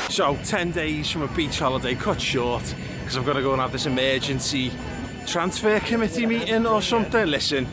So 10 days from a beach holiday cut short because I've got to go and have this emergency transfer committee meeting or something. Listen,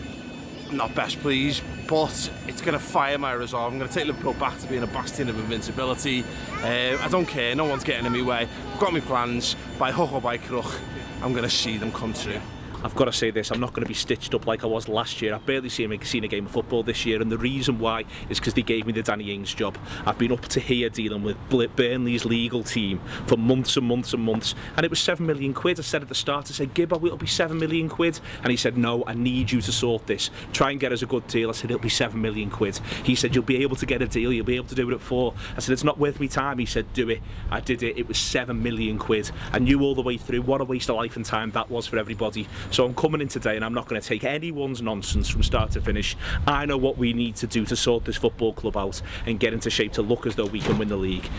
I'm not best pleased, but it's going to fire my resolve. I'm going to take Liverpool back to being a bastion of invincibility. I don't care, no one's getting in my way. I've got my plans, by hook or by crook, I'm going to see them come true. I've got to say this, I'm not going to be stitched up like I was last year. I've barely seen a game of football this year, and the reason why is because they gave me the Danny Ings job. I've been up to here dealing with Burnley's legal team for months and months and months, and it was 7 million quid. I said at the start, I said, Gibbo, it'll be 7 million quid. And he said, no, I need you to sort this. Try and get us a good deal. I said, it'll be 7 million quid. He said, you'll be able to get a deal, you'll be able to do it at 4. I said, it's not worth me time. He said, do it. I did it. It was 7 million quid. I knew all the way through what a waste of life and time that was for everybody. So I'm coming in today and I'm not going to take anyone's nonsense from start to finish. I know what we need to do to sort this football club out and get into shape to look as though we can win the league.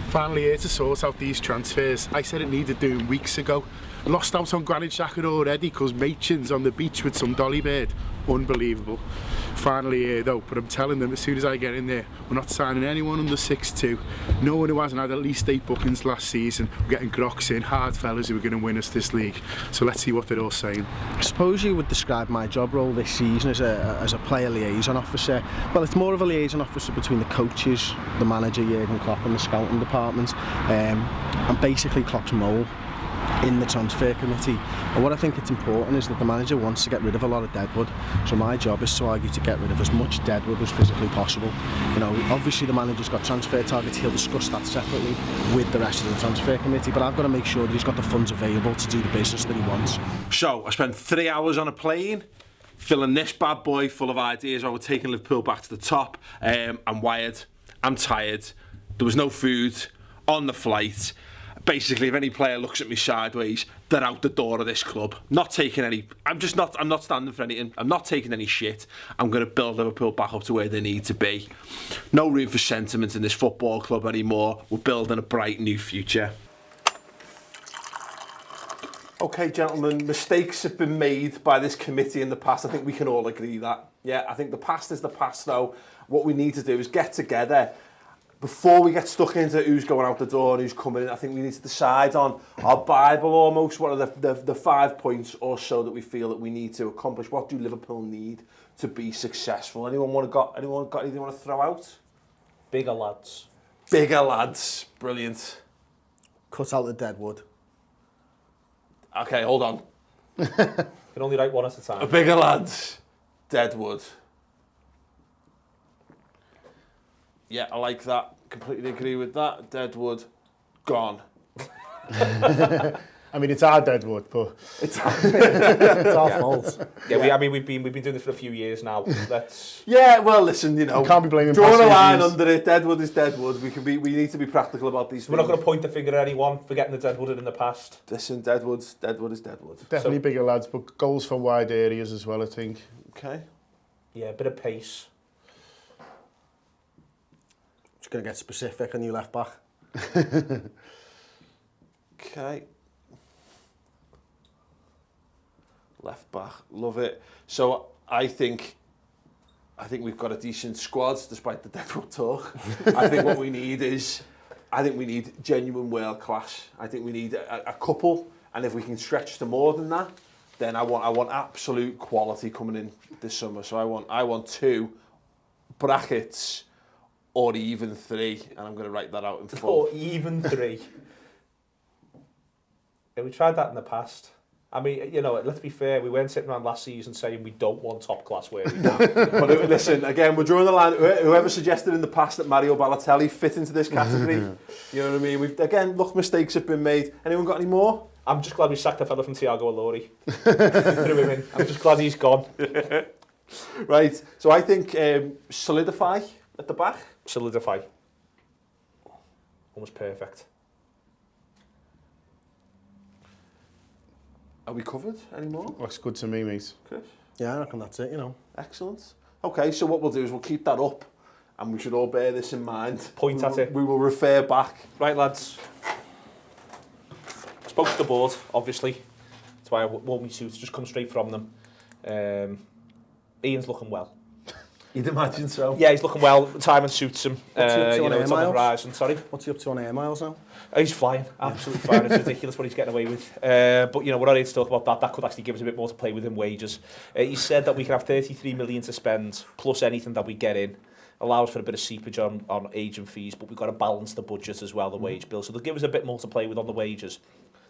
Finally here to sort out these transfers. I said it needed doing weeks ago. Lost out on Granit Xhaka already because Machin's on the beach with some dolly bird. Unbelievable. Finally here though, but I'm telling them as soon as I get in there, we're not signing anyone under 6'2". No one who hasn't had at least 8 bookings last season. We're getting Grox in, hard fellas who are going to win us this league. So let's see what they're all saying. I suppose you would describe my job role this season as a player liaison officer. Well, it's more of a liaison officer between the coaches, the manager Jurgen Klopp and the scouting department, and basically Klopp's mole in the transfer committee. And what I think it's important is that the manager wants to get rid of a lot of deadwood, so my job is to argue to get rid of as much deadwood as physically possible. You know, obviously the manager's got transfer targets, he'll discuss that separately with the rest of the transfer committee, but I've got to make sure that he's got the funds available to do the business that he wants. So I spent 3 hours on a plane filling this bad boy full of ideas. I was taking Liverpool back to the top. I'm wired, I'm tired, there was no food on the flight. Basically, if any player looks at me sideways, they're out the door of this club. Not taking any. I'm not standing for anything. I'm not taking any shit. I'm going to build Liverpool back up to where they need to be. No room for sentiment in this football club anymore. We're building a bright new future. Okay, gentlemen, mistakes have been made by this committee in the past. I think we can all agree that. Yeah, I think the past is the past now. What we need to do is get together. Before we get stuck into who's going out the door and who's coming in, I think we need to decide on our Bible almost. What are the 5 points or so that we feel that we need to accomplish? What do Liverpool need to be successful? Anyone got anything they want to throw out? Bigger lads. Bigger lads. Brilliant. Cut out the deadwood. Okay, hold on. You can only write one at a time. Bigger lads. Deadwood. Yeah, I like that. Completely agree with that. Deadwood, gone. I mean, it's our deadwood, but It's It's our fault. Yeah, we've been doing this for a few years now. Let's. Yeah, well, listen, you know, you can't be blaming drawing a past line reviews. under it. Deadwood is deadwood. We need to be practical about these We're things. not going to point the finger at anyone for getting the deadwood in the past. Listen, deadwood is deadwood. Definitely bigger lads, but goals from wide areas as well, I think. Okay. Yeah, a bit of pace. Just going to get specific, a new left back. Okay. Left back, love it. So I think we've got a decent squad despite the deadwood talk. I think what we need is, genuine world class. I think we need a couple, and if we can stretch to more than that, then I want absolute quality coming in this summer. So I want 2 brackets or even 3, and I'm going to write that out in full. Or even 3. Yeah, we tried that in the past. I mean, you know, let's be fair, we weren't sitting around last season saying we don't want top class where we do. But listen, again, we're drawing the line. Whoever suggested in the past that Mario Balotelli fit into this category, you know what I mean? Look, mistakes have been made. Anyone got any more? I'm just glad we sacked the fella from Thiago Ilori. Threw him in. I'm just glad he's gone. Right, so I think solidify at the back. Solidify. Almost perfect. Are we covered anymore? Looks good to me, mate. Chris? Yeah, I reckon that's it, you know. Excellent. Okay, so what we'll do is we'll keep that up, and we should all bear this in mind. Point at it. We will refer back. Right, lads. Spoke to the board, obviously. That's why I wore my suits, just come straight from them. Ian's looking well. You'd imagine so. Yeah, he's looking well. Timing suits him. What's he up to You on know, air it's on the miles? horizon. Sorry. What's he up to on air miles now? Oh, he's flying. Absolutely flying. It's ridiculous what he's getting away with. But, you know, we're not here to talk about that. That could actually give us a bit more to play with in wages. He said that we can have 33 million to spend, plus anything that we get in. Allows for a bit of seepage on agent fees, but we've got to balance the budget as well, the wage bill. So they'll give us a bit more to play with on the wages.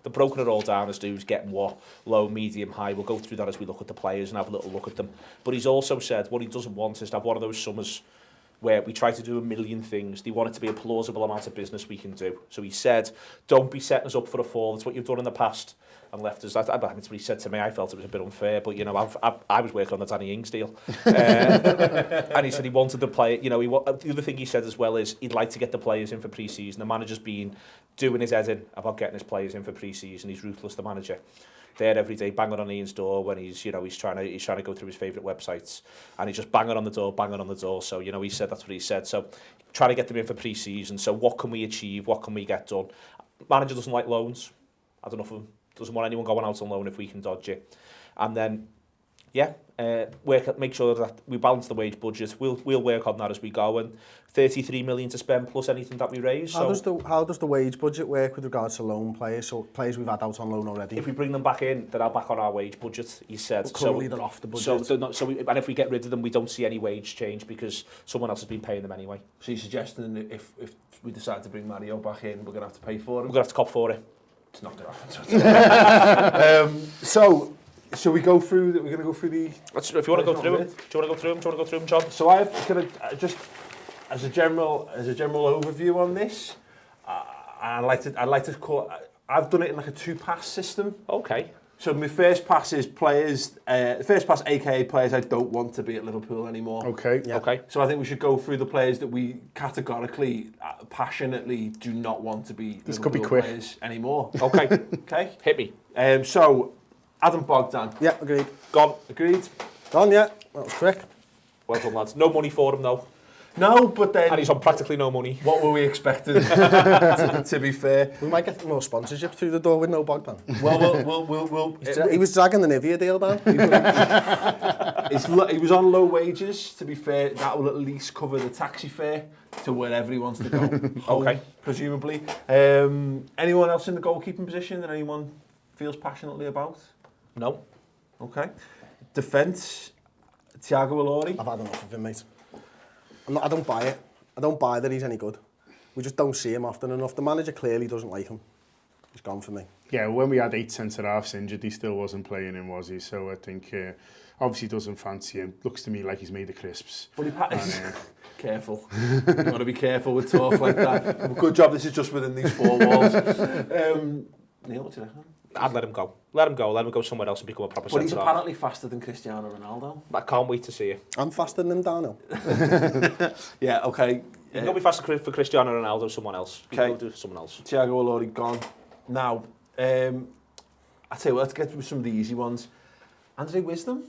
They're broken it all down as to who's getting what, low, medium, high. We'll go through that as we look at the players and have a little look at them. But he's also said what he doesn't want is to have one of those summers where we try to do a million things. They want it to be a plausible amount of business we can do. So he said, don't be setting us up for a fall. That's what you've done in the past and left us. That's what he said to me. I felt it was a bit unfair, but, you know, I was working on the Danny Ings deal. And he said he wanted to play, you know, the other thing he said as well is he'd like to get the players in for pre-season. The manager's been doing his head in about getting his players in for pre-season. He's ruthless, the manager. There every day, banging on Ian's door when he's trying to go through his favourite websites, and he's just banging on the door. So, you know, he said that's what he said. So, trying to get them in for pre-season. So, what can we achieve? What can we get done? Manager doesn't like loans. Had enough of them. Doesn't want anyone going out on loan if we can dodge it. And then, make sure that we balance the wage budget. We'll work on that as we go. And 33 million to spend plus anything that we raise. How does the wage budget work with regards to loan players? So players we've had out on loan already. If we bring them back in, they're back on our wage budget. He said. Well, currently they're off the budget. And if we get rid of them, we don't see any wage change because someone else has been paying them anyway. So you're suggesting if we decide to bring Mario back in, we're going to have to pay for him? We're going to have to cop for it. It's not going to happen. So we go through that. We're going to go through the. If you want to go through them, do you want to go through them? Do you want to go through them, John? So I've got to just as a general overview on this. I'd like to call. I've done it in like a 2-pass system. Okay. So my first pass is players. First pass, aka players I don't want to be at Liverpool anymore. Okay. Yeah. Okay. So I think we should go through the players that we categorically, passionately do not want to be This Liverpool could be quick. players anymore. Okay. Okay. Hit me. So Adam Bogdan. Yeah, agreed. Gone. Agreed. Done, yeah. That was quick. Well done, lads. No money for him, though. No, but then And he's on practically no money. what were we expecting? to be fair. We might get more sponsorship through the door with no Bogdan. We'll He was dragging the Nivea deal down. he was on low wages. To be fair, that will at least cover the taxi fare to wherever he wants to go. Okay. Presumably. Anyone else in the goalkeeping position that anyone feels passionately about? No. Okay. Defence, Thiago Ilori. I've had enough of him, mate. I don't buy it. I don't buy that he's any good. We just don't see him often enough. The manager clearly doesn't like him. He's gone for me. Yeah, when we had 8 centre-halves injured, he still wasn't playing him, was he? So I think, obviously doesn't fancy him. Looks to me like he's made of crisps. But careful. You got to be careful with talk like that. Good job this is just within these 4 walls. Neil, what do you reckon? I'd let him go. Let him go somewhere else and become a proper But he's centre-half. apparently faster than Cristiano Ronaldo. I can't wait to see it. I'm faster than him, Dano. Yeah, okay. You can go be faster for Cristiano Ronaldo, someone else. You can go do it for someone else. Thiago Ilori gone. Now, I tell you what, let's get through some of the easy ones. Andre Wisdom?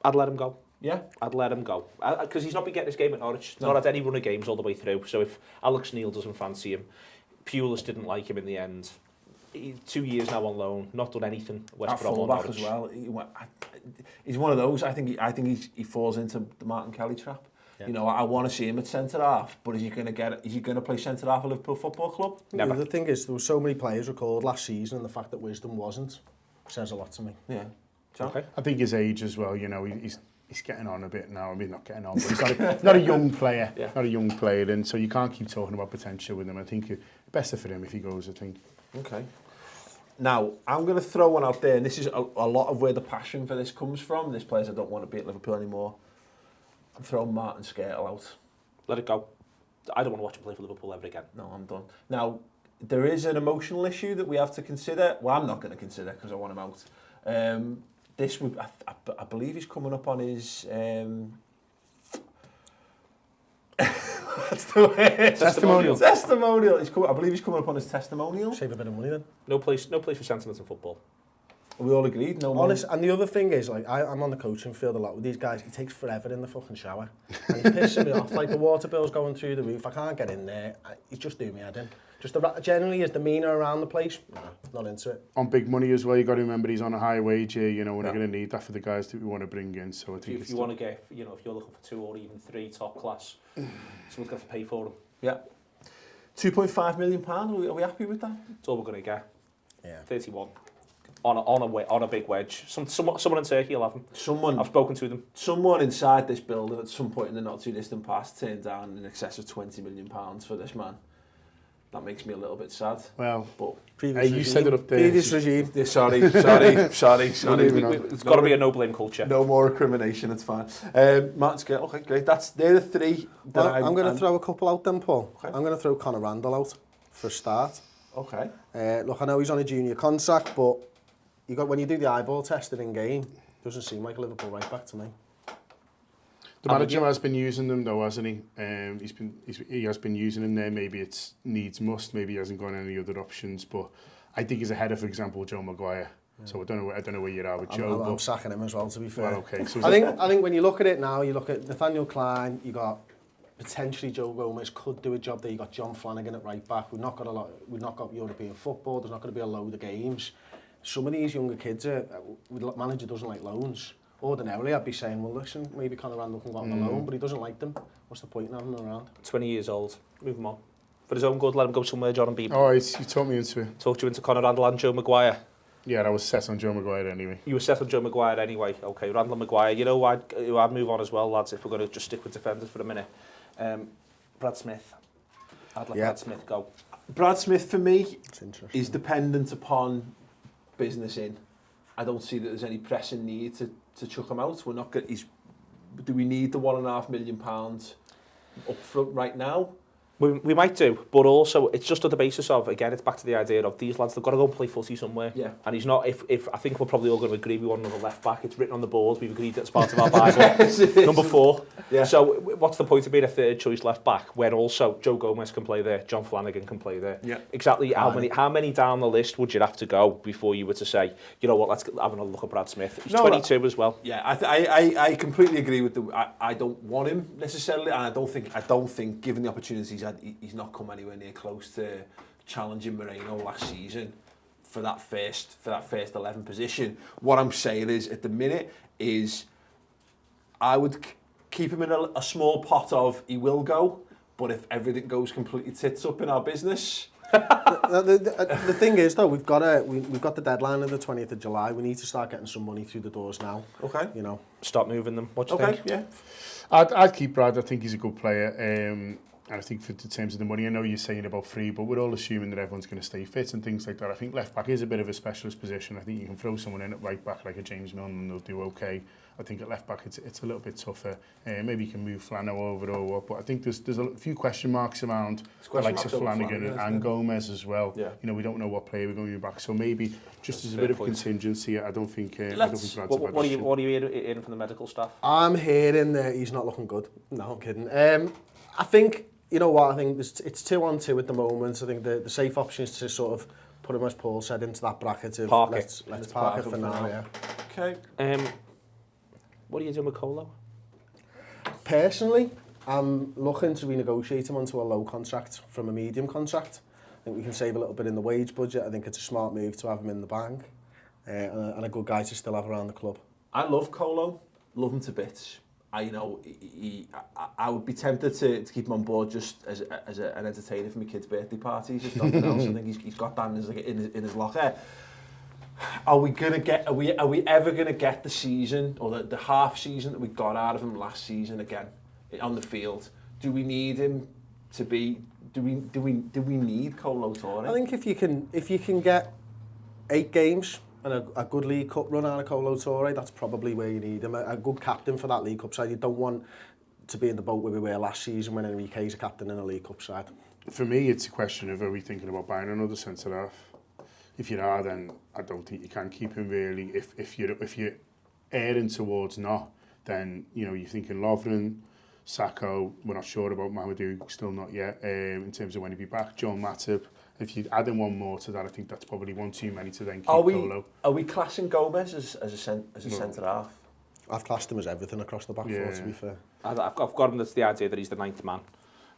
I'd let him go. Yeah? I'd let him go. Because he's not been getting his game at Norwich. Not had any run of games all the way through. So if Alex Neil doesn't fancy him, Pulis didn't like him in the end. 2 years now on loan, not done anything. West Brom or fullback Norwich. as well. He's one of those. I think he falls into the Martin Kelly trap. Yeah. You know, I want to see him at centre half, but is he going to play centre half at Liverpool Football Club? Never. The thing is, there were so many players recalled last season, and the fact that Wisdom wasn't says a lot to me. Yeah. John? Okay. I think his age as well, you know, he's getting on a bit now. I mean, not getting on, but he's not a young player. Yeah. Not a young player, and so you can't keep talking about potential with him. I think it's better for him if he goes, I think. Okay. Now, I'm going to throw one out there, and this is a lot of where the passion for this comes from. This players I don't want to be at Liverpool anymore. I'm throwing Martin Skirtle out. Let it go. I don't want to watch him play for Liverpool ever again. No, I'm done. Now, there is an emotional issue that we have to consider. Well, I'm not going to consider because I want him out. This would, I believe he's coming up on his... That's the word. Testimonial. Testimonial. I believe he's coming up on his testimonial. Save a bit of money then. No place for sentiment in football. We all agreed, no more. Honest, and the other thing is, like, I'm on the coaching field a lot with these guys. It takes forever in the fucking shower. And he's pissing me off. Like, the water bill's going through the roof. I can't get in there. He's just doing me head in. Just generally, his demeanour around the place, not into it. On big money as well, you got to remember he's on a high wage here, you know, and we're going to need that for the guys that we want to bring in. So I think if you want to get, you know, if you're looking for 2 or even 3 top class, someone's got to pay for them. Yeah. £2.5 million, are we happy with that? That's all we're going to get. Yeah. 31. On a big wedge. Someone in Turkey will have them. I've spoken to them. Someone inside this building at some point in the not too distant past turned down in excess of £20 million for this man. That makes me a little bit sad. Well, but you said it up there. Previous regime. Yeah, sorry. It's got to be a no blame culture. No more recrimination, it's fine. Matt's good. Okay, great. They're the 3 that I'm going to throw a couple out then, Paul. Okay. I'm going to throw Conor Randall out for a start. Okay. Look, I know he's on a junior contract, but when you do the eyeball testing in game, doesn't seem like a Liverpool right back to me. The manager has been using them though, hasn't he? He has been using them there. Maybe it's needs must. Maybe he hasn't got any other options. But I think he's ahead of, for example, Joe Maguire. Yeah. So I don't know where you're at with Joe. I'm sacking him as well, to be fair. Well, okay. So I think when you look at it now, you look at Nathaniel Klein. You got potentially Joe Gomez could do a job there. You got John Flanagan at right back. We've not got European football. There's not going to be a load of games. Some of these younger kids, manager doesn't like loans. Ordinarily, I'd be saying, well, listen, maybe Conor Randall can go on a loan, but he doesn't like them. What's the point in having him around? 20 years old. Move him on. For his own good, let him go somewhere, John, and beat him. Oh, you talked me into it. Talked you into Conor Randall and Joe Maguire. Yeah, I was set on Joe Maguire anyway. You were set on Joe Maguire anyway. Okay, Randall and Maguire. You know, I'd move on as well, lads, if we're going to just stick with defenders for a minute. Brad Smith. I'd let Brad Smith go. Brad Smith, for me, is dependent upon business in. I don't see that there's any pressing need to chuck him out. We're not good. Do we need the £1.5 million up front right now? We might do, but also it's just on the basis of, again, it's back to the idea of these lads, they've got to go and play footy somewhere. Yeah. And he's not, if I think we're probably all going to agree we want another left back. It's written on the board, we've agreed that it's part of our Bible. Number 4. Yeah. So what's the point of being a third choice left back when also Joe Gomez can play there, John Flanagan can play there? Yeah. Exactly how many down the list would you have to go before you were to say, you know what, let's have another look at Brad Smith. He's 22 as well. Yeah, I completely agree with I don't want him necessarily, and I don't think given the opportunities he's had, he's not come anywhere near close to challenging Moreno last season for that first 11 position. What I'm saying is, at the minute, is I would keep him in a small pot of he will go, but if everything goes completely tits up in our business. The thing is though, we've got the deadline of the 20th of July. We need to start getting some money through the doors now. Okay. You know, start moving them. What do you think? Yeah. I'd keep Brad. I think he's a good player. And I think for the terms of the money, I know you're saying about free, but we're all assuming that everyone's going to stay fit and things like that. I think left back is a bit of a specialist position. I think you can throw someone in at right back like a James Milne and they'll do okay. I think at left back it's a little bit tougher. Maybe you can move Flano over or what, but I think there's a few question marks around the likes of Flanagan and Gomez as well. Yeah. You know, we don't know what player we're going to be back, so maybe just as a bit of contingency, I don't think Brad's a bad decision. What are you hearing from the medical staff? I'm hearing that he's not looking good. No, I'm kidding. I think, you know what, I think it's 2-on-2 at the moment. I think the safe option is to sort of put him, as Paul said, into that bracket of let's park it for now, yeah. Okay. What are you doing with Colo? Personally, I'm looking to renegotiate him onto a low contract from a medium contract. I think we can save a little bit in the wage budget. I think it's a smart move to have him in the bank and a good guy to still have around the club. I love Colo, love him to bits. I would be tempted to keep him on board just as an entertainer for my kids' birthday parties, if nothing else. I think he's got that in his locker. Are we ever gonna get the season or the half season that we got out of him last season again on the field? Do we need him to be? Do we need Colo Torre? I think if you can get 8 games and a good League Cup run out of Colo Torre, that's probably where you need him. A good captain for that League Cup side. You don't want to be in the boat where we were last season when Enrique's a captain in a League Cup side. For me, it's a question of, are we thinking about buying another centre-half? If you are, then I don't think you can keep him really. If you're erring towards not, then you're thinking Lovren, Sacco. We're not sure about Mamadou, still not yet. In terms of when he'll be back, Joel Matip. If you add in one more to that, I think that's probably one too many to then keep Are Colo. we classing Gomez as a centre half? I've classed him as everything across the back four, to be fair. I've got him that's the idea that he's the ninth man,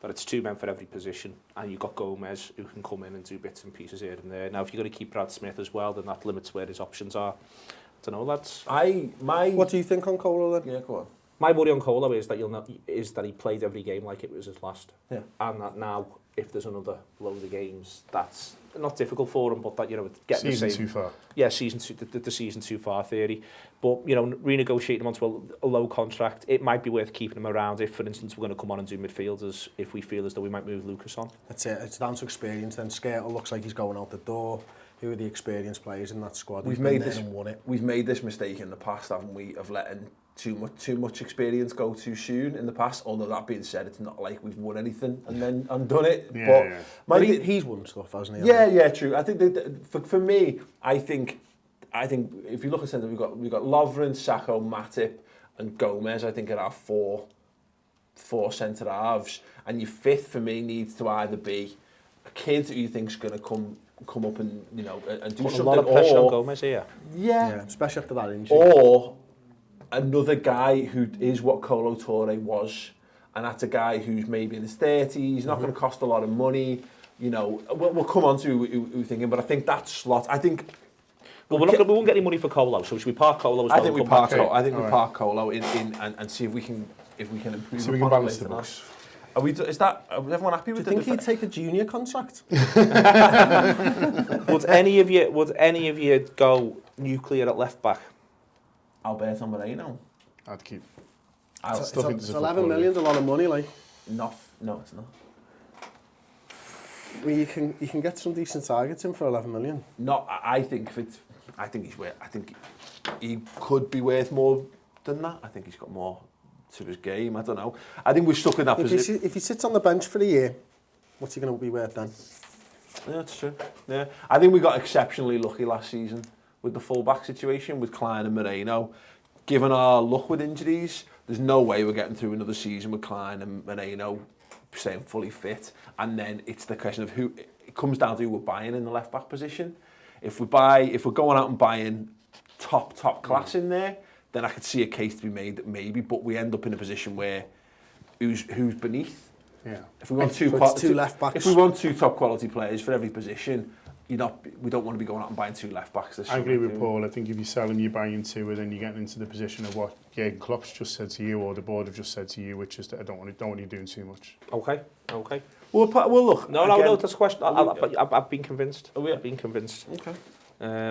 that it's 2 men for every position, and you've got Gomez who can come in and do bits and pieces here and there. Now, if you're going to keep Brad Smith as well, then that limits where his options are. I don't know, lads. What do you think on Colo then? Yeah, go on. My worry on Colo is that he played every game like it was his last. Yeah. And that now, if there's another load of games, that's not difficult for him, but that, you know, getting Season the same, too far. Yeah, the season too far theory. But, you know, renegotiating him onto a low contract, it might be worth keeping him around if, for instance, we're going to come on and do midfielders, if we feel as though we might move Lucas on. That's it. It's down to experience. Then Skirtle looks like he's going out the door. Who are the experienced players in that squad? We've made this mistake in the past, haven't we, of letting too much experience go too soon in the past. Although that being said, it's not like we've won anything and then undone it. Yeah, but he's won stuff, hasn't he? Yeah, true. I think that for me, I think if you look at centre, we've got Lovren, Sacco, Matip, and Gomez. I think are our four centre halves, and your fifth for me needs to either be a kid who you think's going to come up and, you know, and do Put something, a lot of pressure on Gomez here. Yeah, especially after that injury. or another guy who is what Kolo Touré was, and that's a guy who's maybe in his 30s, not going to cost a lot of money. You know, we'll come on to who we're thinking, but I think that slot, I think. Well, we won't get any money for Colo, so should we park Colo as well? I think we park Colo in and see if we can improve. So we can balance the books. Is everyone happy with Do you think he'd take a junior contract? Would any of you go nuclear at left back? Alberto Moreno. I'd keep. It's 11 million's a lot of money, like. No, it's not. I mean, you can get some decent targets in for 11 million. No, I think he could be worth more than that. I think he's got more to his game. I don't know. I think we're stuck in that position. If he sits on the bench for a year, what's he going to be worth then? Yeah, that's true. Yeah, I think we got exceptionally lucky last season with the full-back situation with Klein and Moreno. Given our luck with injuries, there's no way we're getting through another season with Klein and Moreno staying fully fit. And then it's the question of who. It comes down to who we're buying in the left-back position. If we're going out and buying top class in there, then I could see a case to be made that maybe, but we end up in a position where who's beneath. Yeah. If we want two left backs. If we want two top quality players for every position, we don't want to be going out and buying two left backs this I agree with Paul. I think if you're selling, you're buying two, and then you're getting into the position of what Jurgen Klopp's just said to you, or the board have just said to you, which is that I don't want you doing too much. Okay. Well, look. No, that's a question. I've been convinced. I've been convinced. Okay.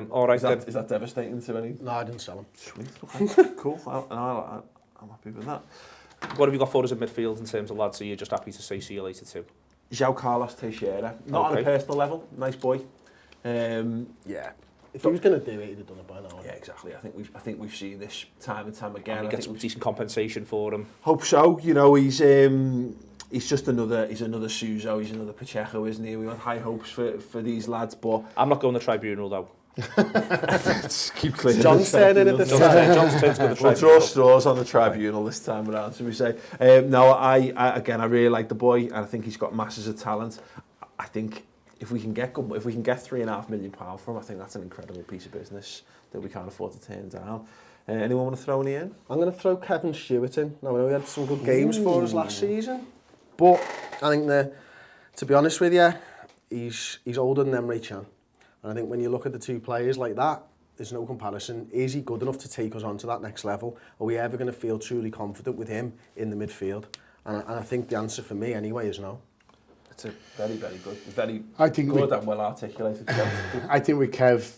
All right. Is that devastating to any? No, I didn't sell him. Sweet. Okay. Cool. I'm happy with that. What have you got for us in midfield in terms of lads? So you're just happy to say see you later too? João Carlos Teixeira. Not on a personal level. Nice boy. Yeah. If he was going to do it, he'd have done it by now. Yeah, exactly. I think we've seen this time and time again. And we get some decent compensation for him. Hope so. You know, he's just another Suso. He's another Pacheco, isn't he? We have high hopes for these lads, but I'm not going to the tribunal though. Keep clear. John's saying it at the time. John's turn to go to the We'll tribunal. draw straws on the tribunal this time around, so we say. No, I really like the boy, and I think he's got masses of talent. I think if we can get £3.5 million from him, I think that's an incredible piece of business that we can't afford to turn down. Anyone want to throw any in? I'm going to throw Kevin Stewart in. Now, I know he had some good games for us last season, but I think to be honest with you, he's older than Emre Can. And I think when you look at the two players like that, there's no comparison. Is he good enough to take us on to that next level? Are we ever going to feel truly confident with him in the midfield? And I think the answer for me anyway is no. It's a very, very good, very good and well articulated. I think with Kev,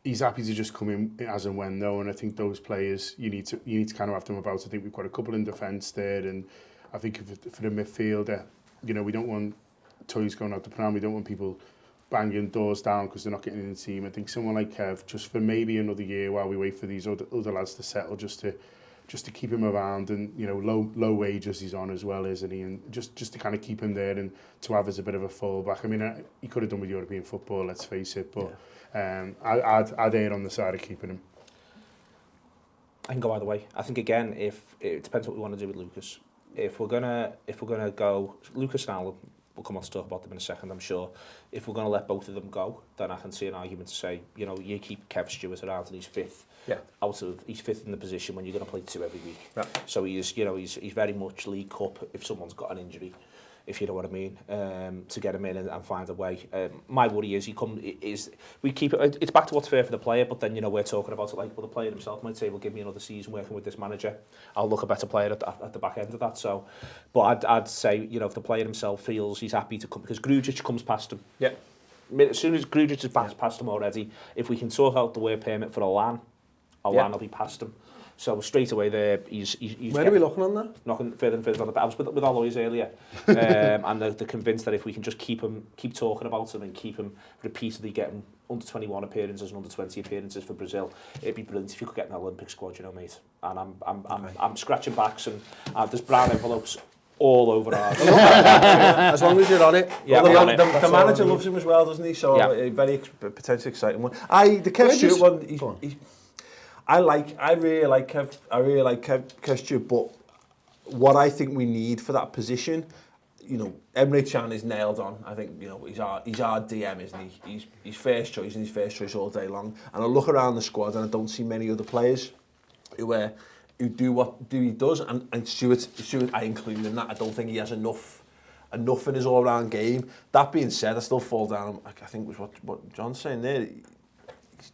he's happy to just come in as and when though, and I think those players you need to kind of have them about. I think we've got a couple in defence there, and I think for the midfielder, you know, we don't want toys going out the pram. We don't want people banging doors down because they're not getting in the team. I think someone like Kev, just for maybe another year while we wait for these other lads to settle, just to keep him around, and you know, low wages he's on as well, isn't he? And just to kind of keep him there and to have as a bit of a fallback. I mean, he could have done with European football, let's face it, but I'd err on the side of keeping him. I can go either way. I think again, if it depends what we want to do with Lucas. If we're gonna go Lucas and Allen, we'll come on to talk about them in a second, I'm sure. If we're going to let both of them go, then I can see an argument to say, you know, you keep Kev Stewart around and he's fifth. Yeah. He's fifth in the position when you're going to play 2 every week. Yeah. So he's very much League Cup if someone's got an injury, if you know what I mean, to get him in and find a way. My worry is we keep it. It's back to what's fair for the player, but then, you know, we're talking about it like, well, the player himself might say, well, give me another season working with this manager. I'll look a better player at the back end of that. So, but I'd say, you know, if the player himself feels he's happy to come, because Grujic comes past him. Yeah. As soon as Grujic is past him already, if we can sort out the work permit for Allan will be past him. So straight away there, he's Where are we looking on that? Knocking further and further on the. I was with our lawyers earlier, and they're convinced that if we can just keep talking about him and keep him repeatedly getting under 21 appearances and under 20 appearances for Brazil, it'd be brilliant if you could get an Olympic squad, you know, mate. And I'm scratching backs, and there's brown envelopes all over ours. As long as you're on it. Yeah, the manager loves him as well, doesn't he? So a very potentially exciting one. The Kev Stewart one. I really like Kev Stewart, but what I think we need for that position, you know, Emre Can is nailed on. I think, you know, he's our DM, isn't he? He's first choice, and he's first choice all day long. And I look around the squad and I don't see many other players who do what he does. And Stewart, I include in that. I don't think he has enough in his all-round game. That being said, I still fall down. I think was what John's saying there.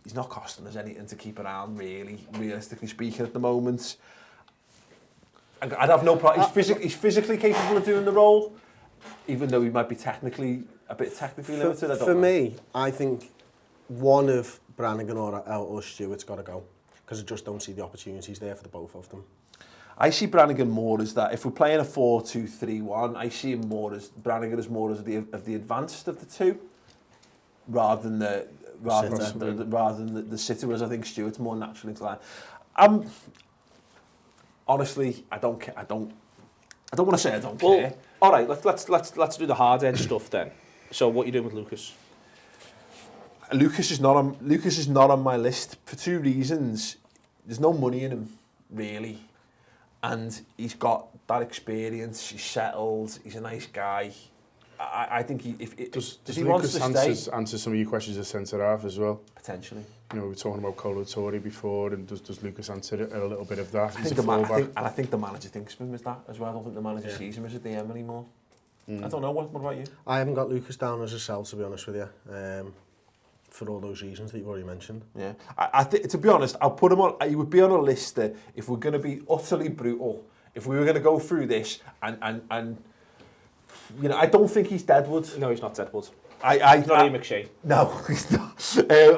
He's not costing us anything to keep around, really, realistically speaking, at the moment. I'd have no problem. He's physically capable of doing the role, even though he might be a bit technically limited. For me, I think one of Brannigan or Stewart's got to go, because I just don't see the opportunities there for the both of them. I see Brannigan more as that. If we're playing a 4-2-3-1, I see him Brannigan as more as the advanced of the two, rather than the sitter, whereas I think Stewart's more naturally inclined. Honestly, I don't want to say I don't care. All right, let's do the hard edge stuff then. So what are you doing with Lucas? Lucas is not on my list for 2 reasons. There's no money in him, really, and he's got that experience. He's settled. He's a nice guy. I think if he wants to stay, answer some of your questions as centre half as well. Potentially. You know, we were talking about Colo Torre before, and does Lucas answer a little bit of that? I think the manager thinks of him as that as well. I don't think the manager sees him as a DM anymore. I don't know. What about you? I haven't got Lucas down as a sell, to be honest with you, for all those reasons that you've already mentioned. Yeah, I think, to be honest, I'll put him on. He would be on a list that if we're going to be utterly brutal, if we were going to go through this and you know, I don't think he's Deadwood. No, he's not Deadwood. He's not Ian McShane. No, he's not.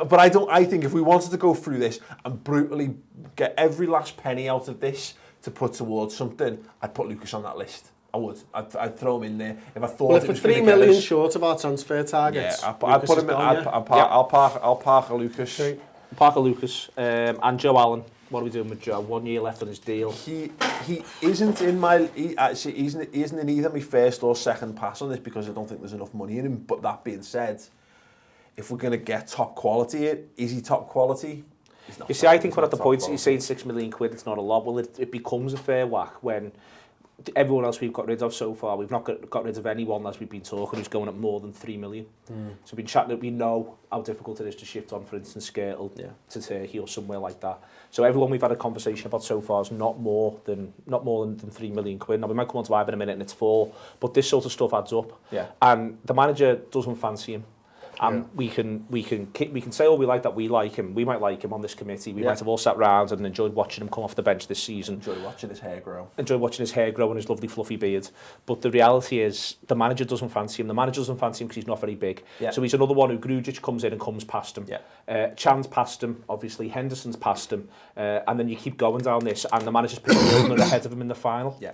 But I think if we wanted to go through this and brutally get every last penny out of this to put towards something, I'd put Lucas on that list. I would. I'd throw him in there if I thought. Well, if we're 3 million short of our transfer targets, yeah, I'd put him. I'll park a Lucas. Park a Lucas and Joe Allen. What are we doing with Joe? 1 year left on his deal. He isn't in my. He isn't in either my first or second pass on this because I don't think there's enough money in him. But that being said, if we're going to get top quality, is he top quality? You see, I think we're at the point he's saying £6 million. It's not a lot. Well, it becomes a fair whack when everyone else we've got rid of so far, we've not got rid of anyone as we've been talking who's going at more than 3 million. So we've been chatting that we know how difficult it is to shift on, for instance, Skirtle to Turkey or somewhere like that. So everyone we've had a conversation about so far is not more than £3 million. Now we might come on to Ivan in a minute and it's 4, but this sort of stuff adds up. Yeah. And the manager doesn't fancy him. And we can say, oh, we like him. We might like him on this committee. We might have all sat round and enjoyed watching him come off the bench this season. Enjoy watching his hair grow and his lovely fluffy beard. But the reality is, the manager doesn't fancy him. The manager doesn't fancy him because he's not very big. Yeah. So he's another one who Grujic comes in and comes past him. Yeah. Chan's past him, obviously. Henderson's past him. And then you keep going down this, and the manager's putting Milner ahead of him in the final. Yeah.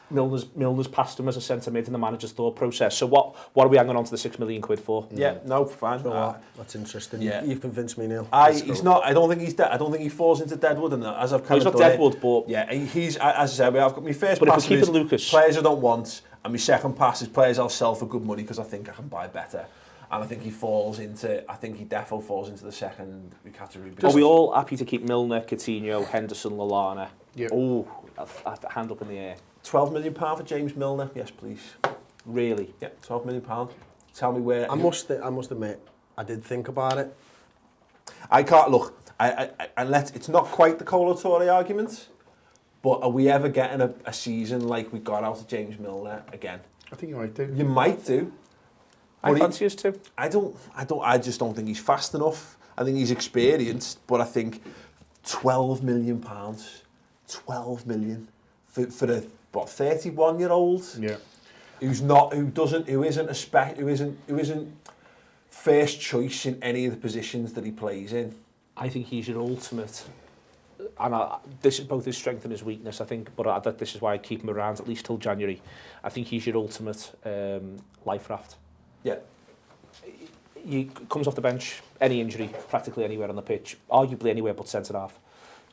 Milner's passed him as a centre mid in the manager's thought process. So what are we hanging on to the £6 million for? Yeah, no, fine. That's interesting. Yeah. You've convinced me, Neil. He's not. I don't think he's. I don't think he falls into Deadwood, and as I've kind of done Deadwood, but yeah, he's. As I said, I've got my first but pass. But if we keep it Lucas, players I don't want, and my second pass is players I'll sell for good money because I think I can buy better. And I think he defo falls into the second category. Are we all happy to keep Milner, Coutinho, Henderson, Lallana? Yeah. Oh, a hand up in the air. £12 million for James Milner, yes please. Really? Yeah, £12 million. Tell me where... I must admit, I did think about it. I can't look. It's not quite the Colo Touré argument, but are we ever getting a season like we got out of James Milner again? I think you might do. You might do. I fancy us too. I just don't think he's fast enough. I think he's experienced, but I think £12 million, 12 million for a 31-year-old, who isn't first choice in any of the positions that he plays in. I think he's your ultimate, and this is both his strength and his weakness, I think, but this is why I keep him around at least till January. I think he's your ultimate life raft. Yeah. He comes off the bench, any injury, practically anywhere on the pitch, arguably anywhere but centre-half.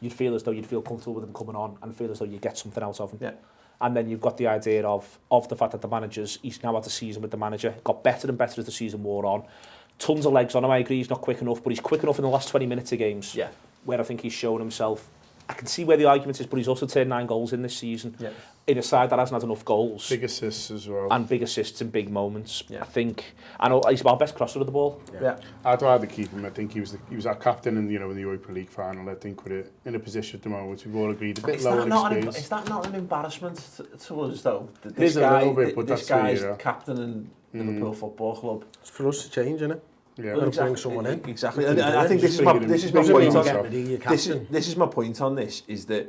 You'd feel as though you'd feel comfortable with him coming on and feel as though you get something out of him. Yeah. And then you've got the idea of the fact that he's now had a season with the manager, got better and better as the season wore on. Tons of legs on him, I agree, he's not quick enough, but he's quick enough in the last 20 minutes of games, where I think he's shown himself. I can see where the argument is, but he's also turned 9 goals in this season. Yeah. In a side that hasn't had enough goals. Big assists as well. And big assists in big moments. Yeah. I know he's our best crosser of the ball. Yeah. I'd rather keep him. I think he was our captain in the Europa League final. I think we're in a position at the moment we've all agreed a bit lower experience. Is that not an embarrassment to us though? This guy's captain in Liverpool Football Club. It's for us to change, isn't it? Yeah, well, bring someone in. Exactly. And I think this is my point on this is that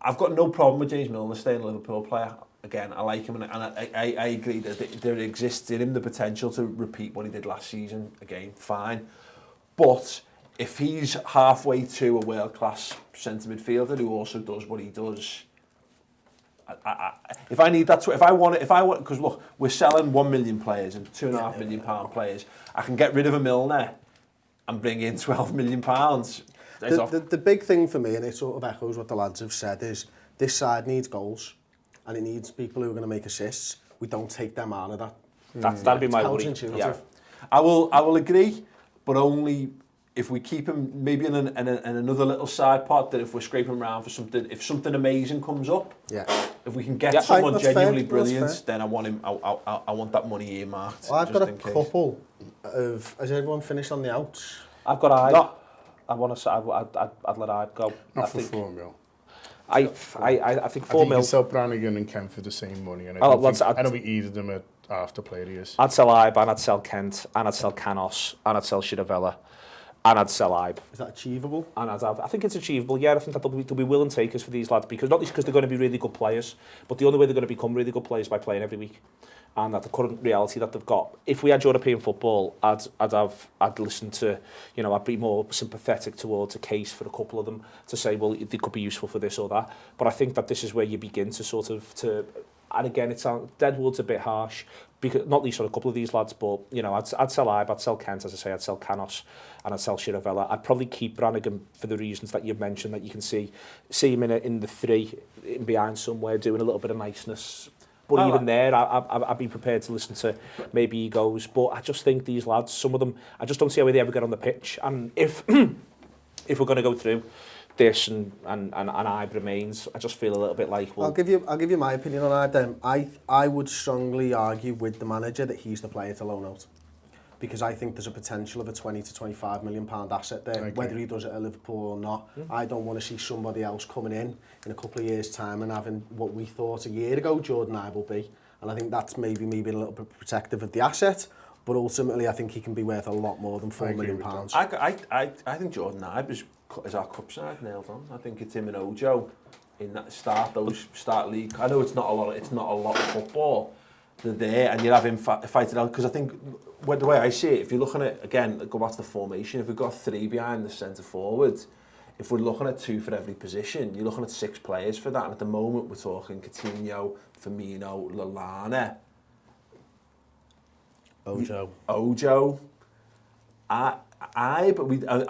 I've got no problem with James Milner staying a Liverpool player. Again, I like him, and I agree that there exists in him the potential to repeat what he did last season. Again, fine. But if he's halfway to a world-class centre midfielder who also does what he does, if I need that, if I want, because look, we're selling 1 million players and £2.5 million players. I can get rid of a Milner and bring in £12 million. The big thing for me, and it sort of echoes what the lads have said, is this side needs goals and it needs people who are going to make assists. We don't take them out of that. That'd be my worry. Yeah. I will agree, but only if we keep him maybe in another little side pot, that if we're scraping around for something, if something amazing comes up, if we can get someone genuinely brilliant, then I want him. I want that money earmarked. Well, I've got a couple of. Has everyone finished on the outs? I've got Ibe. No. I want to. I'd let Ibe go. Not for 4 mil. I think 4 mil. I think you can sell Brannigan and Kent for the same money, and I don't think either of them are after player he is. I'd sell Ibe, and I'd sell Kent, and I'd sell Canos, and I'd sell Chiravella. And I'd sell Ibe. Is that achievable? And I think it's achievable, yeah. I think that there'll be willing takers for these lads, because not least because they're going to be really good players, but the only way they're going to become really good players is by playing every week. And that the current reality that they've got. If we had European football, I'd listen to, I'd be more sympathetic towards a case for a couple of them to say, well, they could be useful for this or that. But I think that this is where you begin to and again, it sounds Deadwood's a bit harsh, because not least on a couple of these lads, but I'd sell Ibe, I'd sell Kent, as I say, I'd sell Canos, and I'd sell Chiravella. I'd probably keep Brannigan for the reasons that you've mentioned, that you can see him in the 3 in behind somewhere doing a little bit of niceness. But even there, I'd be prepared to listen to maybe he goes. But I just think these lads, some of them, I just don't see how they ever get on the pitch. And if we're going to go through this and Ibe remains, I just feel a little bit like, well, I'll give you my opinion on Ibe then. I would strongly argue with the manager that he's the player to loan out, because I think there's a potential of a 20 to 25 million pound asset there, whether he does it at Liverpool or not. I don't want to see somebody else coming in a couple of years' time and having what we thought a year ago Jordan Ibe will be. And I think that's maybe me being a little bit protective of the asset, but ultimately I think he can be worth a lot more than £4 million. I think Jordan Ibe is our cup side nailed on. I think it's him and Ojo in that start league. I know it's not a lot of football. They're there, and you'll have him fight it out, because I think the way I see it, if you're looking at, again, go back to the formation, if we've got 3 behind the centre forward, if we're looking at 2 for every position, you're looking at 6 players for that. And at the moment, we're talking Coutinho, Firmino, Lallana, Ojo. Are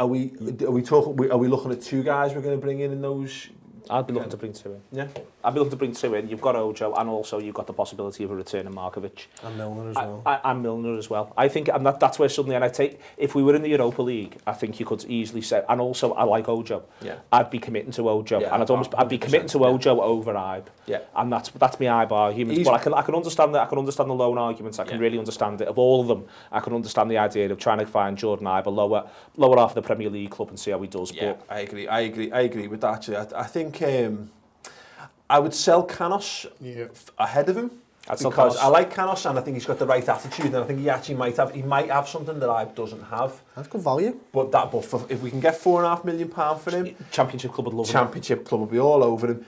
we looking at 2 guys we're going to bring in those I'd be looking to bring 2 in. Yeah. I'd be looking to bring 2 in. You've got Ojo, and also you've got the possibility of a return in Markovic. And Milner as well. And Milner as well. I think, and that's where suddenly, and I take, if we were in the Europa League, I think you could easily say, and also I like Ojo. Yeah. I'd be committing to Ojo, Yeah, and I'd be committing to Ojo over Ibe. Yeah. And that's my Ibe argument. But I can understand that. I can understand the loan arguments. I can really understand it. Of all of them, I can understand the idea of trying to find Jordan Ibe lower half of the Premier League club and see how he does. Yeah, but I agree with that actually. I think I would sell Canos ahead of him because I like Canos and I think he's got the right attitude and I think he actually might have something that Ibe doesn't have. That's good value. But if we can get £4.5 million for him, Championship club would love him. Championship club will be all over him.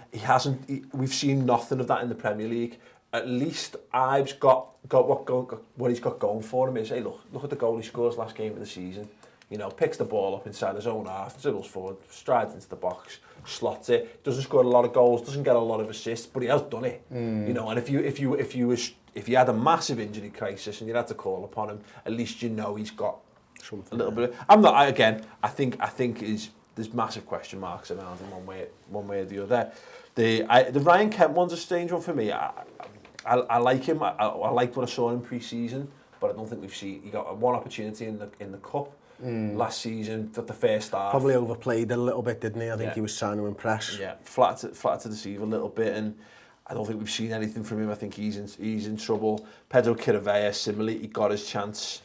We've seen nothing of that in the Premier League. At least Ibe's got what he's got going for him is, hey, look at the goal he scores last game of the season. You know, picks the ball up inside his own half, dribbles forward, strides into the box, slots it. Doesn't score a lot of goals, doesn't get a lot of assists, but he has done it. You know, and if you had a massive injury crisis and you had to call upon him, at least you know he's got something. A little bit. I think there's massive question marks around him one way or the other. The Ryan Kent one's a strange one for me. I like him. I liked what I saw in pre-season, but I don't think he got one opportunity in the cup. Last season for the first half. Probably overplayed it a little bit, didn't he? I think he was trying to impress. Yeah, flat to deceive a little bit, and I don't think we've seen anything from him. I think he's in trouble. Pedro Chiravea, similarly, he got his chance,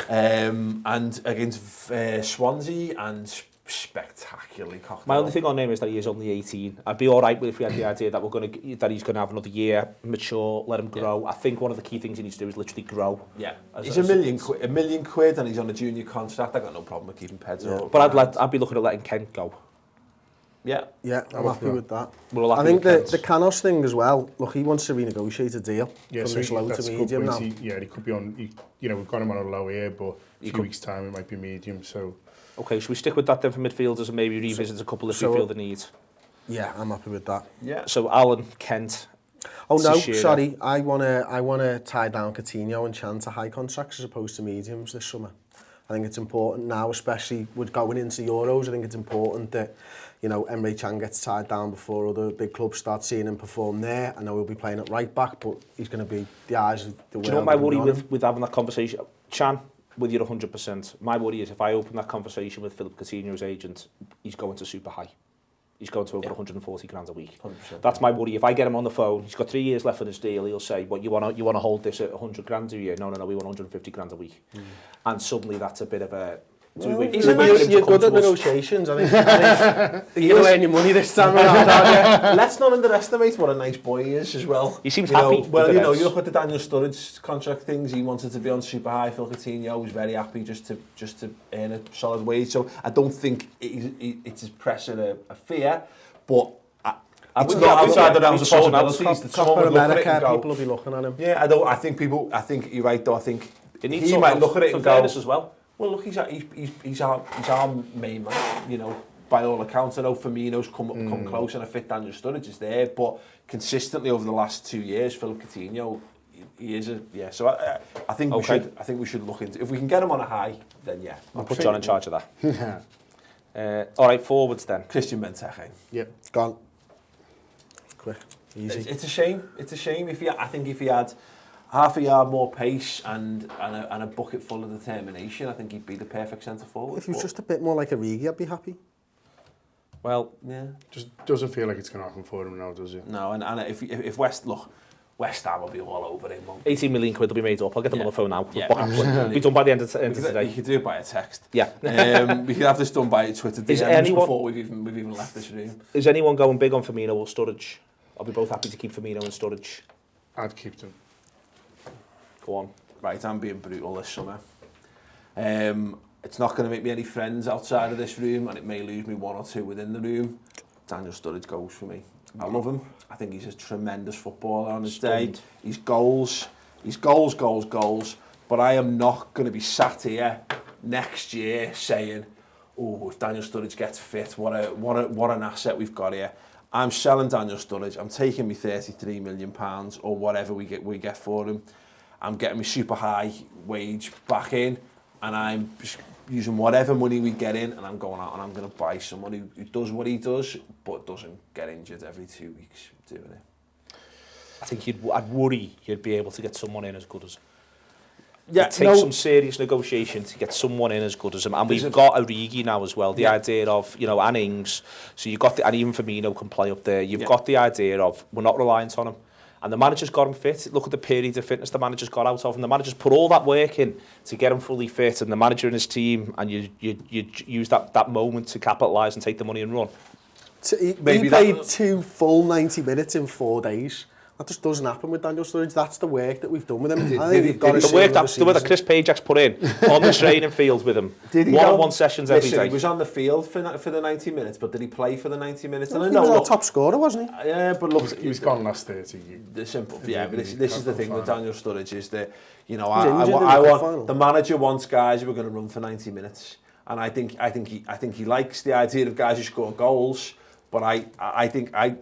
and against Swansea and spectacularly cocked. My only thing on him is that he is only 18. I'd be all right with if we had the idea that he's going to have another year, mature, let him grow. Yeah. I think one of the key things he needs to do is literally grow. Yeah, he's £1 million quid, and he's on a junior contract. I got no problem with keeping Pedro. Yeah. But I'd be looking at letting Kent go. Yeah, I'm happy with that. I think the Canos thing as well. Look, he wants to renegotiate a deal from this low to medium now. He could be on. We've got him on a low here, but a few weeks' time it might be medium. So. Okay, should we stick with that then for midfielders and maybe revisit a couple if we feel the need? Yeah, I'm happy with that. Yeah. So Alan, Kent. Oh no, sorry. I wanna tie down Coutinho and Chan to high contracts as opposed to mediums this summer. I think it's important now, especially with going into Euros. I think it's important that Emre Can gets tied down before other big clubs start seeing him perform there. I know he'll be playing at right back, but he's going to be the eyes of the world. Do you know what my worry with having that conversation? Chan, with you 100%. My worry is if I open that conversation with Philip Coutinho's agent, he's going to super high. He's going to over 140 grand a week. 100%. That's my worry. If I get him on the phone, he's got 3 years left on his deal, he'll say, "What you want to hold this at 100 grand a year?" No, we want 150 grand a week. And suddenly that's a bit of a... You're good at negotiations, I think. You're going to earn your money this time around, aren't you? Let's not underestimate what a nice boy he is as well. He seems happy. You look at the Daniel Sturridge contract things, he wanted to be on super high. Phil Coutinho was very happy just to earn a solid wage. So I don't think it's pressing a fear, but it's not outside the realms of possibilities. Copper America, people will be looking at him. Yeah, I think you're right though. I think he might look at it and go, as well. Well, look, he's our main man, by all accounts. I know Firmino's come close and I fit Daniel Sturridge is there, but consistently over the last 2 years, Philip Coutinho, he is so I think we should look into, if we can get him on a high, then yeah. I'll put John in charge of that. All right, forwards then. Christian Benteke. Yep, gone. Quick, easy. It's a shame. I think if he had half a yard more pace and a bucket full of determination, I think he'd be the perfect centre forward. If he was just a bit more like Origi, I'd be happy. Well, yeah. Just doesn't feel like it's going to happen for him now, does it? No, and if West Ham will be all over him. 18 million quid will be made up. I'll get them on the phone now. Yeah, be done by the end of today. You could do it by a text. Yeah. We could have this done by Twitter DMs before we've even left this room. Is anyone going big on Firmino or Sturridge? I'll be both happy to keep Firmino and Sturridge. I'd keep them. Go on. Right, I'm being brutal this summer. It's not going to make me any friends outside of this room, and it may lose me one or two within the room. Daniel Sturridge goes for me. I love him. I think he's a tremendous footballer on his day. He's goals. But I am not going to be sat here next year saying, "Oh, if Daniel Sturridge gets fit, what an asset we've got here." I'm selling Daniel Sturridge. I'm taking me £33 million or whatever we get for him. I'm getting my super high wage back in, and I'm using whatever money we get in, and I'm going out and I'm going to buy someone who does what he does, but doesn't get injured every 2 weeks doing it. I think I'd worry you'd be able to get someone in as good as him. Yeah, It takes some serious negotiation to get someone in as good as him. And we've got Origi now as well. The idea of, you know, and Ings. So you've got and even Firmino can play up there. You've got the idea of we're not reliant on him. And the manager's got him fit. Look at the period of fitness the manager's got out of him. The manager's put all that work in to get him fully fit, and the manager and his team, and you use that moment to capitalise and take the money and run. He played 2 full 90 minutes in 4 days. That just doesn't happen with Daniel Sturridge. That's the work that we've done with him. I think we've got the work that Chris Pajak's put in on the training field with him. One-on-one sessions every day. He was on the field for the 90 minutes, but did he play for the 90 minutes? He was our top scorer, wasn't he? Yeah, but look, He was gone last 30. The simple, but this is the thing with Daniel Sturridge is that, you know, I want the manager wants guys who are going to run for 90 minutes, and I think he likes the idea of guys who score goals, but I think I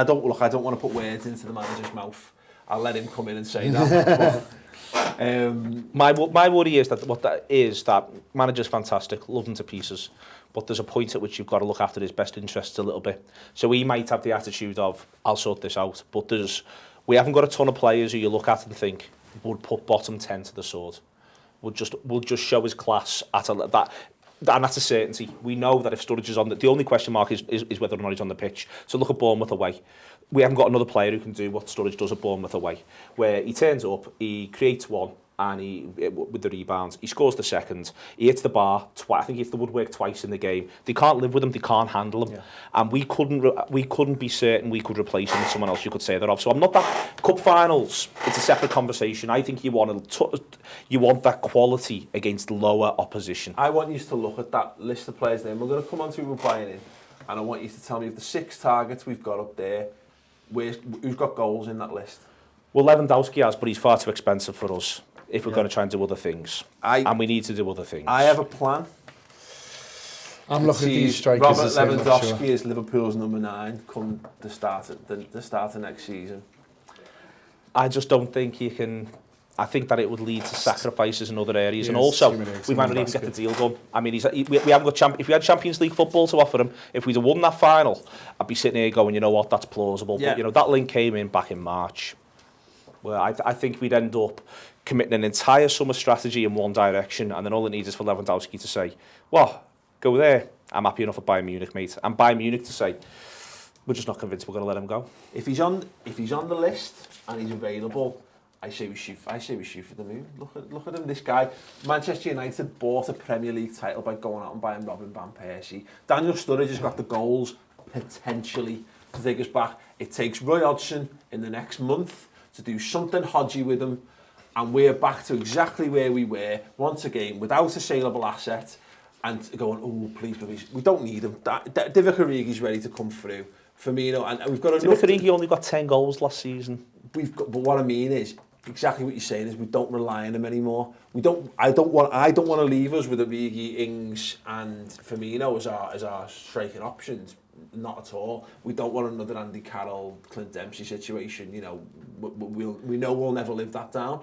don't want to put words into the manager's mouth. I'll let him come in and say that. But, my worry is that manager's fantastic, love him to pieces, but there's a point at which you've got to look after his best interests a little bit. So he might have the attitude of, I'll sort this out, but we haven't got a ton of players who you look at and think would put bottom 10 to the sword. Would just show his class at that. And that's a certainty. We know that if Sturridge is on the only question mark is whether or not he's on the pitch. So look at Bournemouth away. We haven't got another player who can do what Sturridge does at Bournemouth away, where he turns up, he creates one, and with the rebounds, he scores the second. He hits the bar twice. I think he hits the woodwork twice in the game. They can't live with him. They can't handle him. Yeah. And we couldn't be certain we could replace him with someone else you could say that of. So I'm not that cup finals. It's a separate conversation. I think you want that quality against lower opposition. I want you to look at that list of players there. We're going to come on to who we're buying in, and I want you to tell me of the 6 targets we've got up there, who's got goals in that list. Well, Lewandowski has, but he's far too expensive for us if we're going to try and do other things. And we need to do other things. I have a plan. I'm looking at these strikers. Robert Lewandowski is Liverpool's number 9 come the start of next season. I just don't think you can. I think that it would lead to sacrifices in other areas, and also we might not even get the deal done. I mean, we haven't got if we had Champions League football to offer him, if we'd have won that final, I'd be sitting here going, you know what, that's plausible. Yeah. But you know, that link came in back in March. Well, I think we'd end up committing an entire summer strategy in one direction, and then all it needs is for Lewandowski to say, well, go there. I'm happy enough at Bayern Munich, mate. And Bayern Munich to say, we're just not convinced we're going to let him go. If he's on the list and he's available, I say we shoot for the moon. Look at him. This guy, Manchester United bought a Premier League title by going out and buying Robin van Persie. Daniel Sturridge has got the goals potentially to take us back. It takes Roy Hodgson in the next month to do something hodgy with him, and we're back to exactly where we were once again without a saleable asset, and going, oh please, we don't need him. Divock Origi's ready to come through. Firmino, and we've got enough. Divock Origi only got 10 goals last season. But what I mean is exactly what you're saying is we don't rely on him anymore. I don't want to leave us with Origi, Ings, and Firmino as our striking options. Not at all. We don't want another Andy Carroll, Clint Dempsey situation. You know, we know we'll never live that down.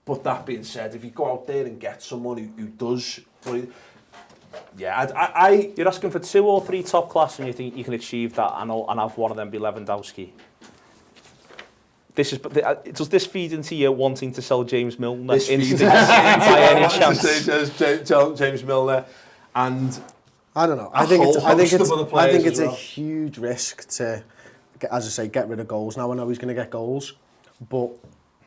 But that being said, if you go out there and get someone who does, yeah, you're asking for 2 or 3 top class, and you think you can achieve that, and have one of them be Lewandowski. Does this feed into you wanting to sell James Milner? By any chance? James Milner, and I don't know. I think it's a huge risk to, as I say, get rid of goals. Now I know he's going to get goals, but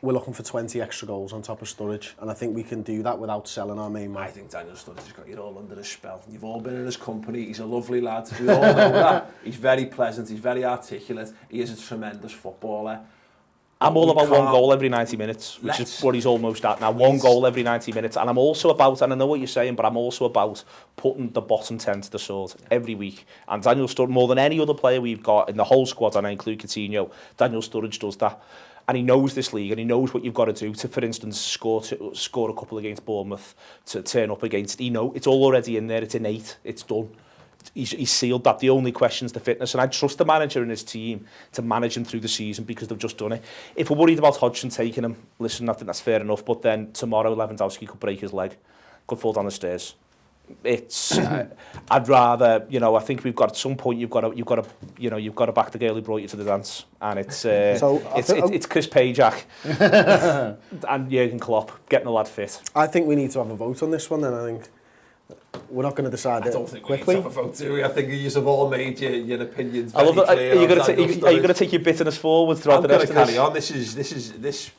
we're looking for 20 extra goals on top of Sturridge, and I think we can do that without selling our main man. I think Daniel Sturridge has got you all under his spell. You've all been in his company. He's a lovely lad. We all know that. He's very pleasant. He's very articulate. He is a tremendous footballer. I'm all about 1 goal every 90 minutes, which is what he's almost at now. 1 goal every 90 minutes. And I'm also about, and I know what you're saying, but I'm also about putting the bottom 10 to the sword every week. And Daniel Sturridge, more than any other player we've got in the whole squad, and I include Coutinho, Daniel Sturridge does that. And he knows this league, and he knows what you've got to do to, for instance, score a couple against Bournemouth, to turn up against. It's all already in there. It's innate. It's done. He's sealed that. The only question's the fitness, and I trust the manager and his team to manage him through the season because they've just done it. If we're worried about Hodgson taking him, listen, I think that's fair enough, but then tomorrow Lewandowski could break his leg. could fall down the stairs. It's I'd rather, you know, I think we've got at some point you've got to back the girl who brought you to the dance, and it's Chris Pajak and Jurgen Klopp getting the lad fit. I think we need to have a vote on this one then. I think we're not going to decide it quickly. I don't think we need to have a vote, do we? I think you have all made your opinions. I love that. Are you going to take your bitterness forward throughout the rest of this? I'm going to carry on. This.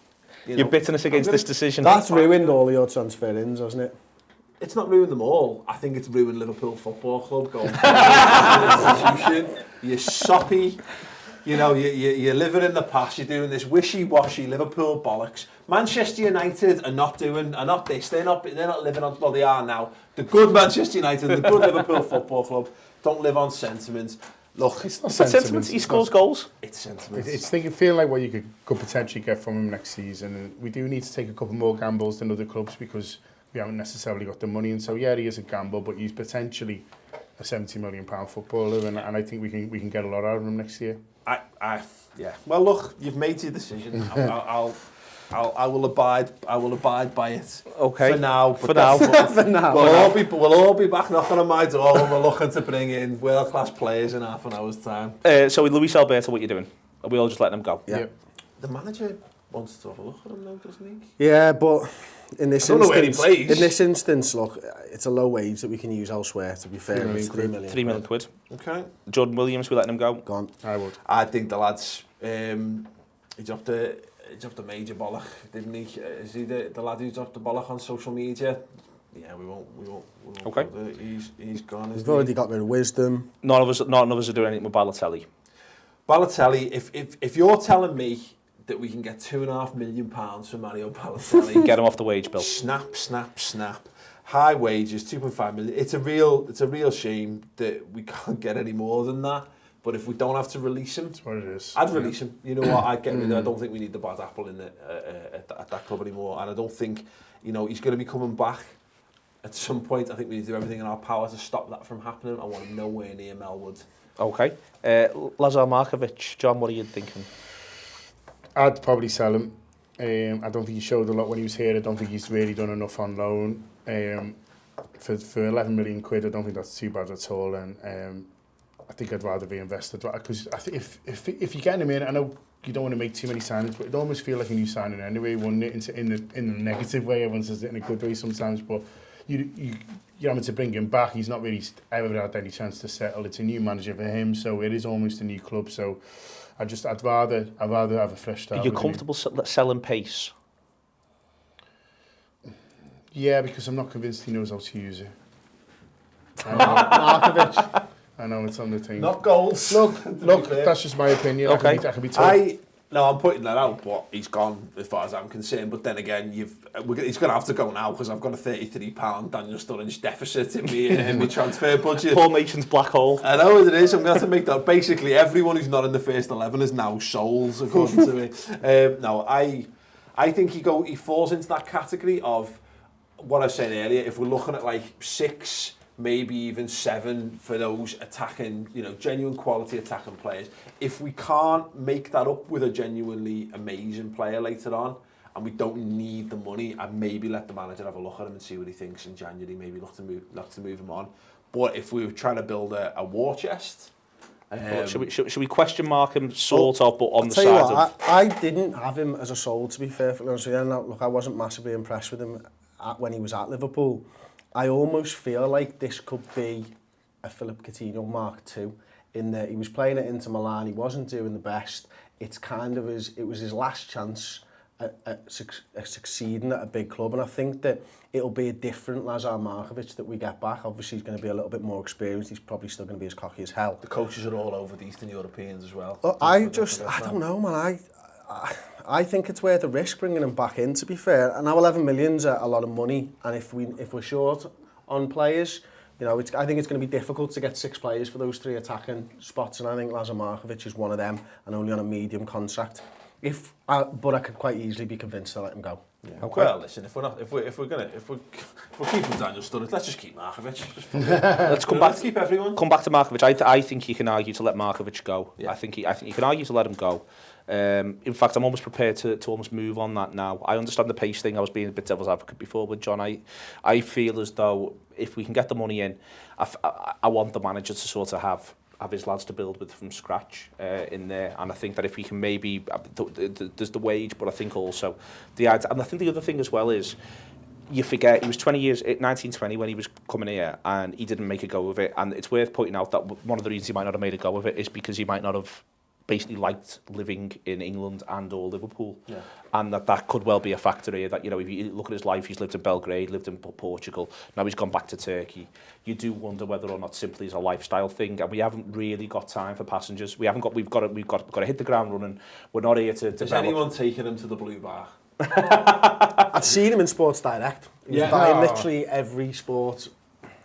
You know, your bitterness against this decision. That's ruined all your transfer-ins, hasn't it? It's not ruined them all. I think it's ruined Liverpool Football Club going for an institution. You're soppy. You know, you're living in the past. You're doing this wishy-washy Liverpool bollocks. Manchester United are not this. They're not living on. Well, they are now. The good Manchester United, the good Liverpool Football Club, don't live on sentiment. Look, it's not sentiment. He scores goals. It's sentiment. It's feeling like what you could potentially get from him next season. And we do need to take a couple more gambles than other clubs because we haven't necessarily got the money. And so, yeah, he is a gamble, but he's potentially a £70 million footballer, and I think we can get a lot out of him next year. Yeah. Well, look, you've made your decision. I will abide by it. Okay. For now. For now. We'll all be back knocking on my door when we're looking to bring in world-class players in half an hour's time. So with Luis Alberto, what are you doing? Are we all just letting him go? Yeah. The manager wants to have a look at him now, doesn't he? Yeah, but in this I don't know where he plays. In this instance, look, it's a low wage that we can use elsewhere. To be fair, it's £3 million. £3 million quid. Okay. Jordan Williams, we letting him go? Gone. I would. I think the lads. He dropped a major bollock, didn't he? Is he the lad who dropped the bollock on social media? Yeah, we won't. Okay. He's gone. We've already got rid of Wisdom. None of us are doing anything with Balotelli. Balotelli, if you're telling me that we can get £2.5 million for Mario Balotelli, get him off the wage bill. Snap. High wages, 2.5 million. It's a real shame that we can't get any more than that. But if we don't have to release him, that's what it is. I'd release him. You know what? I'd get rid of him. I don't think we need the bad apple in at that club anymore. And I don't think, you know, he's going to be coming back at some point. I think we need to do everything in our power to stop that from happening. I want him nowhere near Melwood. Okay. Lazar Markovic, John, what are you thinking? I'd probably sell him. I don't think he showed a lot when he was here. I don't think he's really done enough on loan. For 11 million quid, I don't think that's too bad at all. And I think I'd rather be invested because if you're getting him in, I know you don't want to make too many signings, but it almost feels like a new signing anyway, wouldn't it? In the negative way, everyone says it in a good way sometimes, but you're having to bring him back. He's not really ever had any chance to settle. It's a new manager for him, so it is almost a new club. So I'd rather have a fresh start. Are you comfortable selling pace? Yeah, because I'm not convinced he knows how to use it. Markovic. I know it's on the team. Not goals. Look, that's just my opinion. Okay. I can be told. I'm putting that out, but he's gone as far as I'm concerned. But then again, he's going to have to go now because I've got a £33 Daniel Sturridge deficit in my transfer budget. Paul Mason's black hole. I know what it is. I'm going to have to make that. Basically, everyone who's not in the first 11 is now souls, according to me. No, I think he falls into that category of what I was saying earlier. If we're looking at like 6, maybe even 7 for those attacking, you know, genuine quality attacking players. If we can't make that up with a genuinely amazing player later on, and we don't need the money, I'd maybe let the manager have a look at him and see what he thinks in January. Maybe look to move him on. But if we were trying to build a war chest, should we question mark him sort of, but on the side of? I didn't have him as a soul, to be fair. Look, I wasn't massively impressed with him when he was at Liverpool. I almost feel like this could be a Philip Coutinho Mark II, in that he was playing at Inter Milan, he wasn't doing the best. It's kind of it was his last chance at succeeding at a big club, and I think that it'll be a different Lazar Markovic that we get back. Obviously, he's going to be a little bit more experienced. He's probably still going to be as cocky as hell. The coaches are all over the Eastern Europeans as well. I don't know, man. I think it's worth a risk bringing him back in, to be fair. And now 11 million's a lot of money, and if we're short on players, you know, I think it's going to be difficult to get 6 players for those 3 attacking spots, and I think Lazar Markovic is one of them, and only on a medium contract. But I could quite easily be convinced to let him go. Yeah. Okay. Well, listen, if we're keeping Daniel Sturridge, let's just keep Markovic. Let's keep everyone. Come back to Markovic. I think you can argue to let Markovic go. Yeah. I think you can argue to let him go. In fact, I'm almost prepared to almost move on that now. I understand the pace thing. I was being a bit devil's advocate before with John. I feel as though if we can get the money in, I want the manager to sort of have his lads to build with from scratch in there, and I think that if we can maybe there's the wage, but I think also and I think the other thing as well is you forget he was 1920 when he was coming here, and he didn't make a go of it. And it's worth pointing out that one of the reasons he might not have made a go of it is because he might not have basically liked living in England and or Liverpool, and that could well be a factor here. That, you know, if you look at his life, he's lived in Belgrade, lived in Portugal, now he's gone back to Turkey. You do wonder whether or not simply is a lifestyle thing, and we haven't really got time for passengers. We've got to hit the ground running. We're not here to develop. Is anyone taking him to the Blue Bar? I've seen him in Sports Direct. He was buying literally every sport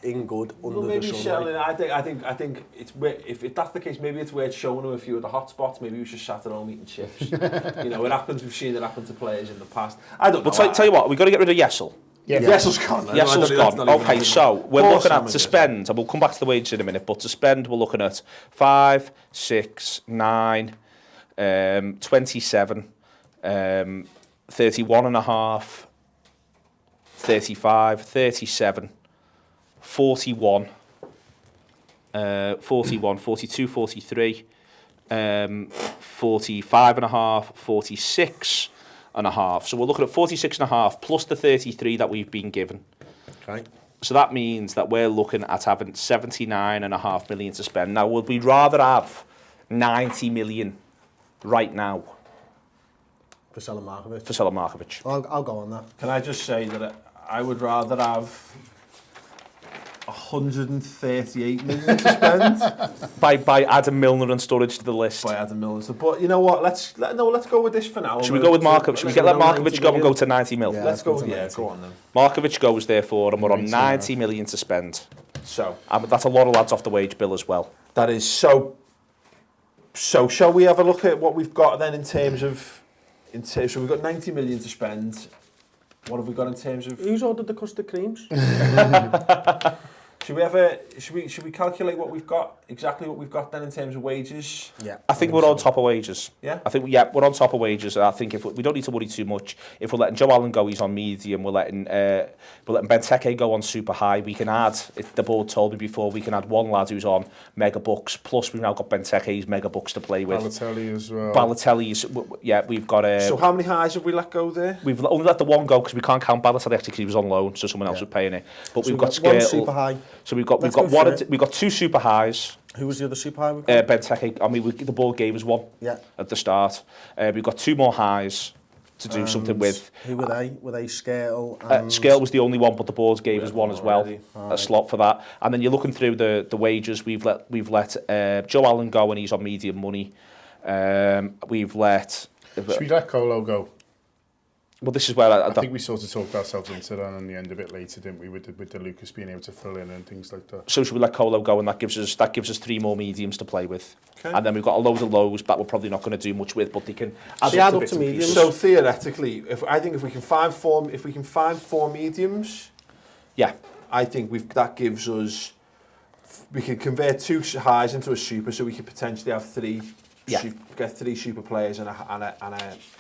in good under the sun. Selling, I think it's if that's the case, maybe it's worth showing him a few of the hot spots. Maybe we should sat at home eating chips. You know, it happens. We've seen it happen to players in the past. I don't know. But tell you what, we've got to get rid of Yessel. Yeah. Yessel's gone. Yessel's gone. Okay, so we're looking at to spend, and we'll come back to the wage in a minute, but to spend, we're looking at 5, 6, 9, 27, 31 and a half, 35, 37, 41, 42, 43, 45 and a half, 46 and a half. So we're looking at 46 and a half plus the 33 that we've been given. Okay. So that means that we're looking at having 79.5 million to spend. Now, would we rather have 90 million right now? For selling Markovic? For selling Markovic. I'll go on that. Can I just say that I would rather have 138 million to spend by adding Milner and Sturridge to the list. By adding Milner, but you know what? Let's go with this for now. Should we go with Markovic? Should we let Markovic go and go to 90 mil? Yeah, let's go. Yeah, go on then. Markovic goes therefore, and we're on 90 million to spend. So that's a lot of lads off the wage bill as well. That is so. So shall we have a look at what we've got then in terms of? So we've got 90 million to spend. What have we got in terms of? Who's ordered the custard creams? Should we calculate what we've got, exactly what we've got then in terms of wages? Yeah. I think we're on top of wages. Yeah? I think, we're on top of wages. I think if we don't need to worry too much. If we're letting Joe Allen go, he's on medium. We're letting Benteke go on super high. We can add, the board told me before, we can add one lad who's on mega bucks, plus we've now got Benteke's mega bucks to play with. Balotelli as well. Balotelli's, we've got... so how many highs have we let go there? We've only let the one go because we can't count Balotelli actually because he was on loan, so someone else was paying it. But so we've got one super high. So we've got two super highs. Who was the other super high? Benteke. I mean, the board gave us one at the start. We've got two more highs to do something with. Who were they? Were they Scale? Scale was the only one, but the board gave us one as well, a slot for that. And then you're looking through the wages. We've let Joe Allen go and he's on medium money. We've let. Should we let Colo go? Well, this is where I think we sort of talked ourselves into that on the end a bit later, didn't we? With the Lucas being able to fill in and things like that. So should we let Colo go, and that gives us 3 more mediums to play with, and then we've got a load of lows that we're probably not going to do much with, but they can add up to mediums. So theoretically, if we can find 4 mediums, I think that gives us. We can convert 2 highs into a super, so we could potentially have 3. Get 3 super players and a high.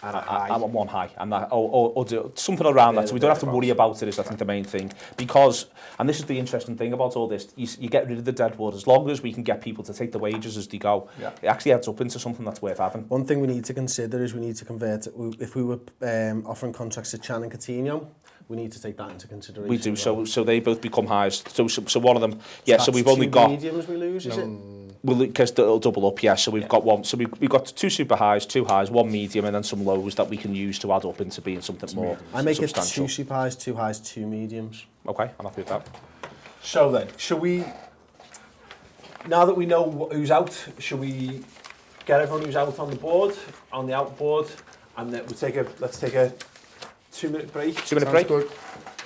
I want 1 high, and that, or do something around that, so we don't have to worry about it. Is I think the main thing, because, and this is the interesting thing about all this, you get rid of the dead wood as long as we can get people to take the wages as they go. It actually adds up into something that's worth having. One thing we need to consider is we need to convert. If we were offering contracts to Chan and Coutinho, we need to take that into consideration. We do, so they both become highs. So one of them, so we've only got 2 mediums we lose, is it? Well, because it'll double up, so we've got one. So we've got 2 super highs, 2 highs, 1 medium, and then some lows that we can use to add up into being something more I make substantial. it 2 super highs, 2 highs, 2 mediums. Okay, I'm happy with that. So then, shall we, now that we know who's out, shall we get everyone who's out on the board, on the out board, and then let's take a 2-minute break. 2-minute break. Good.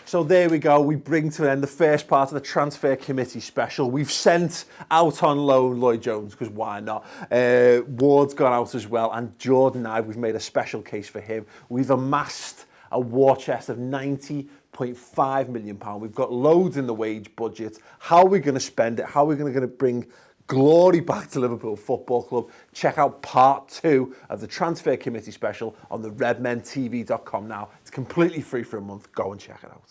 So there we go, we bring to an end the first part of the transfer committee special. We've sent out on loan Lloyd Jones, because why not? Ward's gone out as well, and Jordan and I, we've made a special case for him. We've amassed a war chest of £90.5 million. We've got loads in the wage budget. How are we going to spend it? How are we going to bring glory back to Liverpool Football Club? Check out part 2 of the Transfer Committee special on the redmentv.com now. It's completely free for a month. Go and check it out.